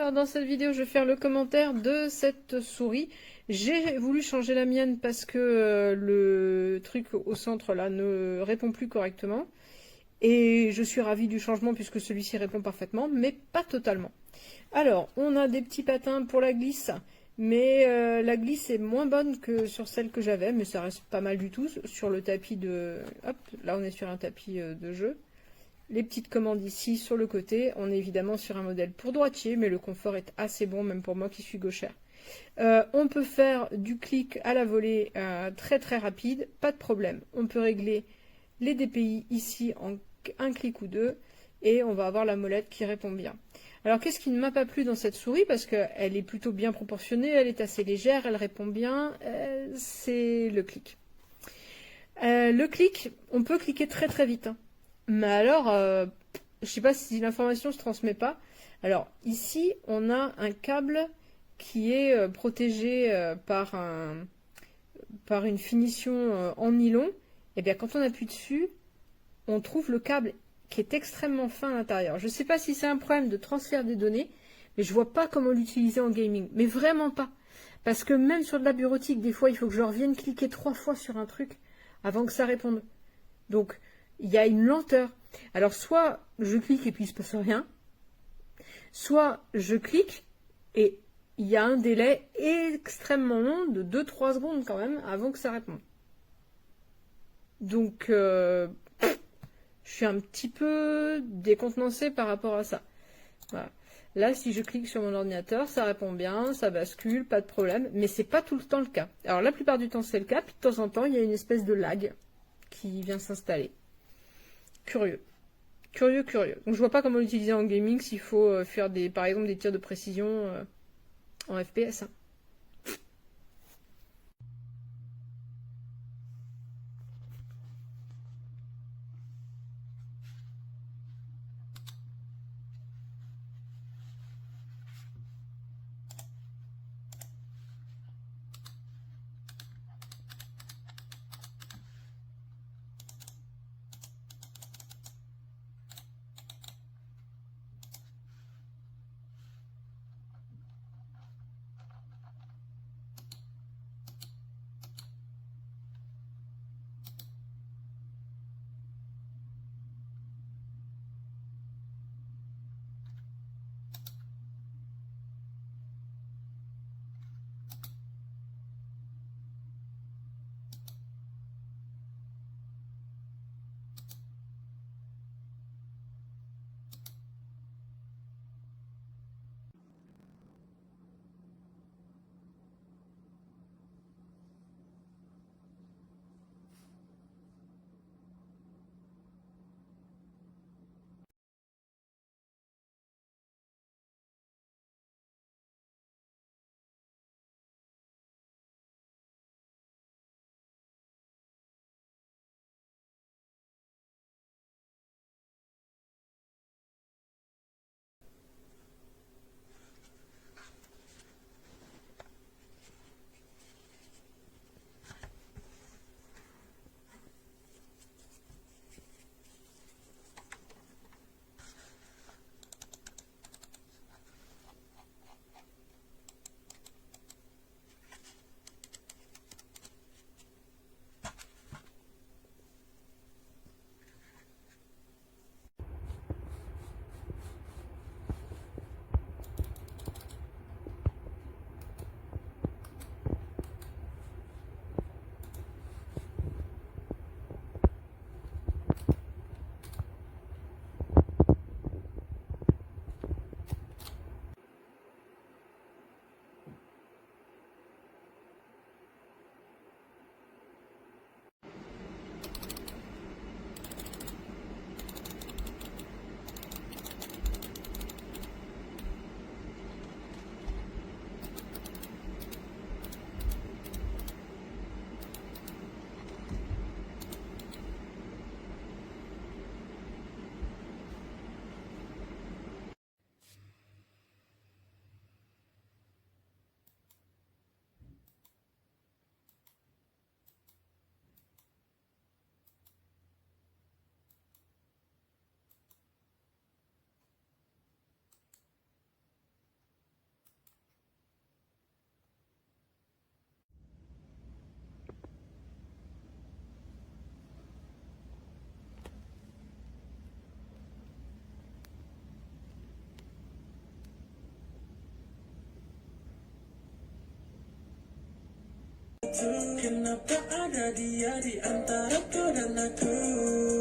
Bonsoir, dans cette vidéo je vais faire le commentaire de cette souris. J'ai voulu changer la mienne parce que le truc au centre là ne répond plus correctement. Et je suis ravie du changement puisque celui-ci répond parfaitement, mais pas totalement. Alors, on a des petits patins pour la glisse, mais la glisse est moins bonne que sur celle que j'avais, mais ça reste pas mal du tout sur le tapis de... Hop, là on est sur un tapis de jeu. Les petites commandes ici sur le côté, on est évidemment sur un modèle pour droitier, mais le confort est assez bon, même pour moi qui suis gauchère. On peut faire du clic à la volée très très rapide, pas de problème. On peut régler les DPI ici en un clic ou deux, et on va avoir la molette qui répond bien. Alors qu'est-ce qui ne m'a pas plu dans cette souris, parce qu'elle est plutôt bien proportionnée, elle est assez légère, elle répond bien, c'est le clic. Le clic, on peut cliquer très très vite, hein. Mais alors, je sais pas si l'information se transmet pas. Alors ici, on a un câble qui est protégé par une finition en nylon. Et bien quand on appuie dessus, on trouve le câble qui est extrêmement fin à l'intérieur. Je ne sais pas si c'est un problème de transfert des données, mais je vois pas comment l'utiliser en gaming. Mais vraiment pas. Parce que même sur de la bureautique, des fois, il faut que je revienne cliquer 3 fois sur un truc avant que ça réponde. Donc, il y a une lenteur. Alors, soit je clique et puis il ne se passe rien, soit je clique et il y a un délai extrêmement long de 2-3 secondes quand même avant que ça réponde. Donc, je suis un petit peu décontenancée par rapport à ça. Voilà. Là, si je clique sur mon ordinateur, ça répond bien, ça bascule, pas de problème, mais c'est pas tout le temps le cas. Alors, la plupart du temps, c'est le cas, puis de temps en temps, il y a une espèce de lag qui vient s'installer. Curieux. Curieux, curieux. Donc je vois pas comment l'utiliser en gaming s'il faut faire par exemple des tirs de précision en FPS, hein. Kenapa ada dia di antara kau dan aku?